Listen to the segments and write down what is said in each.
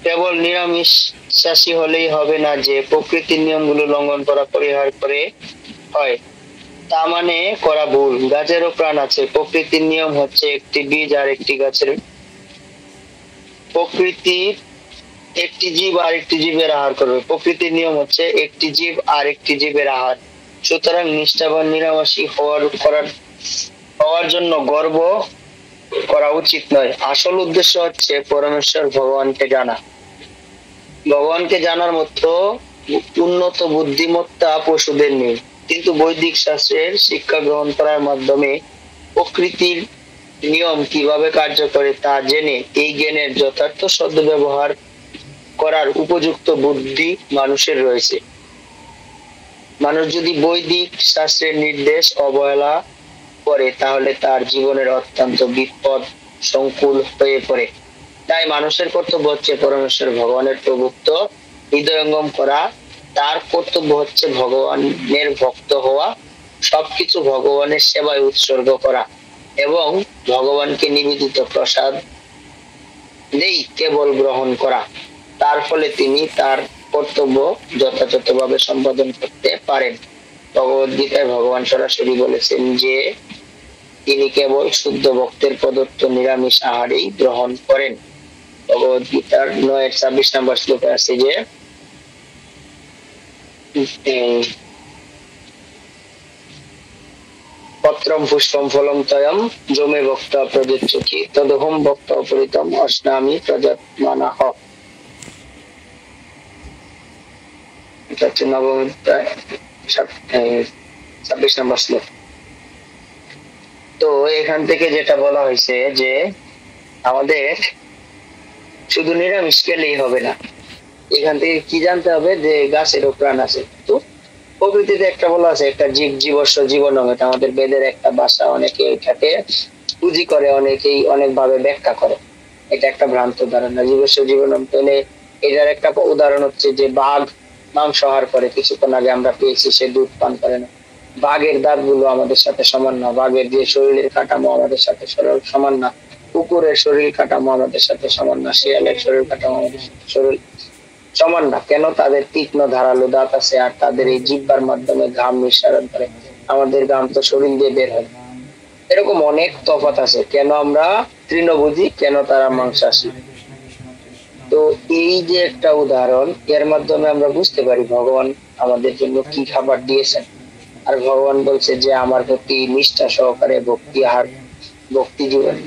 কেবল নিরামিষাশী হলেই হবে না যে প্রকৃতির নিয়মগুলো লঙ্ঘন করা পরিহার করে হয়, তা মানে করা ভুল। গাছেরও প্রাণ আছে, প্রকৃতির নিয়ম হচ্ছে একটি বীজ আর একটি গাছের। প্রকৃতির একটি জীব আর একটি জীবের আহার করবে, প্রকৃতির নিয়ম হচ্ছে একটি জীব আর একটি জীবের আহার। সুতরাং নিষ্ঠাবান নিরামিষী হওয়ার জন্য গর্ব করা উচিত নয়। আসল উদ্দেশ্য হচ্ছে পরমেশ্বর ভগবানকে জানা। ভগবানকে জানার মতো উন্নত বুদ্ধিমত্তা পশুদের নেই, কিন্তু বৈদিক শাস্ত্রের শিক্ষা গ্রহণ করার মাধ্যমে প্রকৃতির নিয়ম কিভাবে কার্য করে তা জেনে এই জ্ঞানের যথার্থ সদ্ব্যবহার করার উপযুক্ত বুদ্ধি মানুষের রয়েছে। মানুষ যদি বৈদিক শাস্ত্রের নির্দেশ অবহেলা করে তাহলে তার জীবনের অত্যন্ত বিপদ সংকুল হয়ে পড়ে। তাই মানুষের কর্তব্য হচ্ছে পরমেশ্বর ভগবানের প্রভুত্ব হৃদয়ঙ্গম করা। তার কর্তব্য হচ্ছে ভগবানের ভক্ত হওয়া, সবকিছু ভগবানের সেবায় উৎসর্গ করা এবং ভগবানকে নিবেদিত প্রসাদ নেই কেবল গ্রহণ করা। তার ফলে তিনি তার কর্তব্য যথাযথভাবে সম্পাদন করতে পারেন। ভগবদ গীতায় ভগবান সরাসরি বলেছেন যে তিনি কেবল শুদ্ধ ভক্তের প্রদত্ত নিরামিষ আহারই গ্রহণ করেন। ভগবদ গীতার 9:26 নম্বর শ্লোকে আছে যে পত্রম পুষ্পম ফলম তয়ম যমে ভক্ত প্রযচ্ছতি তদহম ভক্ত অপরিতম অস্নামি প্রজাত্মানাহ। এটা হচ্ছে নবম অধ্যায় 26 নম্বর শ্লোক। তো এখান থেকে যেটা বলা হয়েছে যে আমাদের শুধু নিরামিষ খেলেই হবে না, এখান থেকে কি জানতে হবে যে গাছেরও প্রাণ আছে। তো প্রকৃতিতে একটা বলা আছে একটা জীব জীবস্ব জীবনম, এটা আমাদের বেদের একটা ভাষা। অনেকে এটাকে পুঁজি করে, অনেকেই অনেক ভাবে ব্যাখ্যা করে। এটা একটা ভ্রান্ত ধারণা। জীবস্ব জীবনম পেলে এটার একটা উদাহরণ হচ্ছে যে বাঘ মাংস আহার করে, কিছুক্ষণ আগে আমরা পেয়েছি, সে দুধ পান করে না। বাঘের দাঁত গুলো আমাদের সাথে সমান না, বাঘের যে শরীরের কাঠামো আমাদের সাথে সমান না, কুকুরের শরীর কাঠামো আমাদের সাথে সমান না, শিয়ালের শরীর কাঠামো আমাদের সাথে শরীর সমান না। কেন? তাদের তীক্ষ্ণ ধারালো দাঁত আছে আর তাদের এই জিহ্বার মাধ্যমে ঘাম নিঃসরণ করে। আমাদের ঘাম তো শরীর দিয়ে বের হয়। এরকম অনেক তফাৎ আছে। কেন আমরা তৃণভোজী, কেন তারা মাংসাশী। তো এই যে একটা উদাহরণ, এর মাধ্যমে আমরা বুঝতে পারি ভগবান আমাদের জন্য কি খাবার দিয়েছেন। আর ভগবান বলছে যে আমার প্রতি নিষ্ঠা সহকারে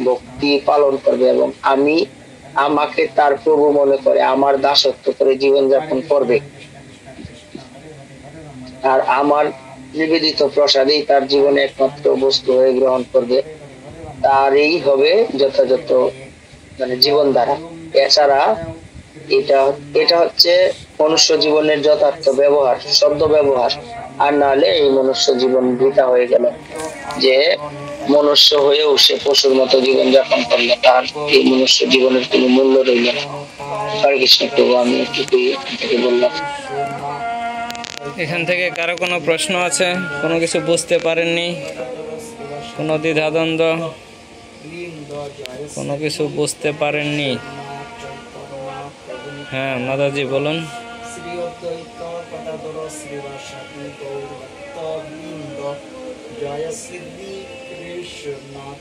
ভক্তি পালন করবে এবং আমাকে তার প্রভু মনে করে আমার দাসত্ব করে জীবন যাপন করবে, আর আমার নিবেদিত প্রসাদেই তার জীবনে একমাত্র বস্তু হয়ে গ্রহণ করবে, তারই হবে যথাযথ জীবন ধারা। এছাড়া এটা এটা হচ্ছে মনুষ্য জীবনের যথার্থ ব্যবহার, শব্দ ব্যবহার। আর নাহলে এই মনুষ্য জীবন বৃথা হয়ে গেল। যে মনুষ্য হয়েও সে পশুর মতো জীবন যাপন করলো, তার এই মনুষ্য জীবনের কোনো মূল্য রইল না। হরে কৃষ্ণ প্রভু, আমি এটুকুই বললাম। এখান থেকে কারো কোনো প্রশ্ন আছে? কোনো কিছু বুঝতে পারেননি? কোনো দ্বিধাদ্বন্দ্ব? কোনো কিছু বুঝতে পারেননি? হ্যাঁ মাদাজি বলুন।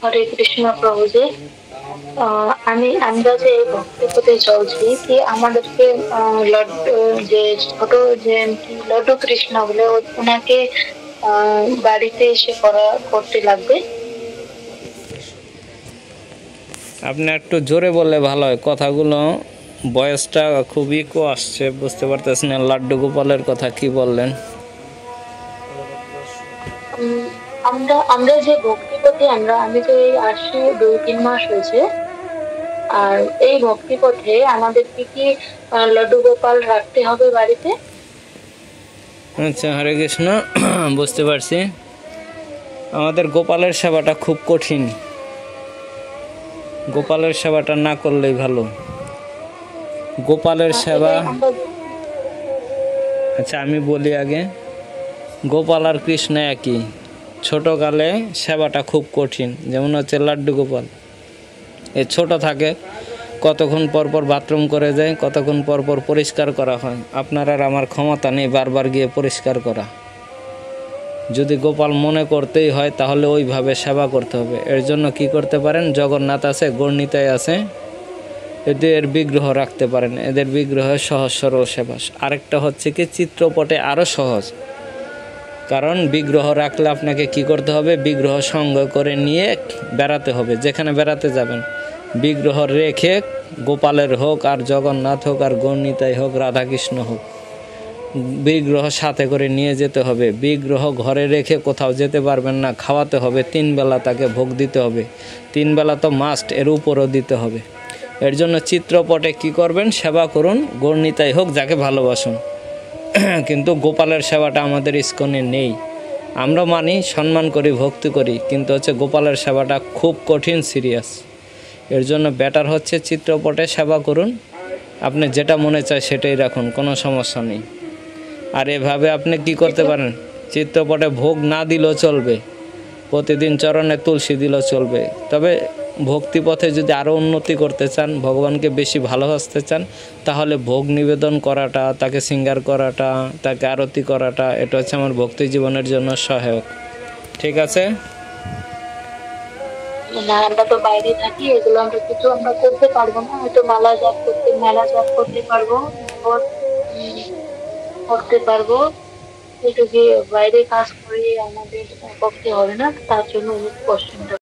হরে কৃষ্ণ প্রভুজি, আমরা যে ভক্তি পথে চলছি, কি আমাদেরকে যে ছোট যে লড্ডু কৃষ্ণ বলে ওনাকে বাড়িতে এসে করতে লাগবে? আপনি একটু জোরে বললে ভালো হয়, কথাগুলো বয়সটা খুবই ইকো আসছে, বুঝতে পারতেছি না। লাড্ডু গোপালের কথা কি বললেন? আমরা যে ভক্তি পথে আমি তো এই আসছি 2-3 মাস হয়েছে। আর এই ভক্তি পথে আমাদেরকে কি লড্ডু গোপাল রাখতে হবে বাড়িতে? আচ্ছা, হরে কৃষ্ণ, বুঝতে পারছি। আমাদের গোপালের সেবাটা খুব কঠিন, গোপালের সেবাটা না করলেই ভালো। গোপালের সেবা, আচ্ছা আমি বলি আগে, গোপাল আর কৃষ্ণ একই। ছোটোকালে সেবাটা খুব কঠিন, যেমন হচ্ছে লাড্ডু গোপাল, এ ছোট থাকে, কতক্ষণ পর পর বাথরুম করে যায়, কতক্ষণ পর পর পরিষ্কার করা হয়। আপনার আর আমার ক্ষমতা নেই বারবার গিয়ে পরিষ্কার করা। যদি গোপাল মনে করতেই হয় তাহলে ওইভাবে সেবা করতে হবে। এর জন্য কি করতে পারেন, জগন্নাথ আছে, গণিতাই আছে, এদের বিগ্রহ রাখতে পারেন। এদের বিগ্রহ সহজ সরল সেবা। আরেকটা হচ্ছে কি, চিত্রপটে আরও সহজ, কারণ বিগ্রহ রাখলে আপনাকে কি করতে হবে, বিগ্রহ সঙ্গে করে নিয়ে বেড়াতে হবে। যেখানে বেড়াতে যাবেন বিগ্রহ রেখে, গোপালের হোক আর জগন্নাথ হোক আর গণিতাই হোক রাধাকৃষ্ণ হোক, বিগ্রহ সাথে করে নিয়ে যেতে হবে। বিগ্রহ ঘরে রেখে কোথাও যেতে পারবেন না, খাওয়াতে হবে, 3 বেলা তাকে ভোগ দিতে হবে। 3 বেলা তো মাস্ট, এর উপরও দিতে হবে। এর জন্য চিত্রপটে কি করবেন, সেবা করুন, গণিতাই হোক, যাকে ভালোবাসুন। কিন্তু গোপালের সেবাটা আমাদের ইস্কনে নেই। আমরা মানি, সম্মান করি, ভক্তি করি, কিন্তু হচ্ছে গোপালের সেবাটা খুব কঠিন, সিরিয়াস। এর জন্য বেটার হচ্ছে চিত্রপটে সেবা করুন। আপনি যেটা মনে চায় সেটাই রাখুন, কোনো সমস্যা নেই। আর এভাবে আপনি কি করতে পারেন, চিত্রপটে ভোগ না দিলেও চলবে, প্রতিদিন চরণে তুলসী দিলেও চলবে। তবে ভক্তিপথে যদি আরও উন্নতি করতে চান, ভগবানকে বেশি ভালোবাসতে চান, তাহলে ভোগ নিবেদন করাটা, তাকে সিঙ্গার করাটা, তাকে আরতি করাটা, এটা হচ্ছে আমার ভক্তি জীবনের জন্য সহায়ক। ঠিক আছে? না, আমরা তো বাইরে থাকি, এগুলো আমরা কিছু আমরা করতে পারবো না। হয়তো মেলা করতে পারবো, করতে পারবো, কিন্তু যে বাইরে কাজ করে আমাদের পক্ষে হবে না, তার জন্য অনেক কষ্ট।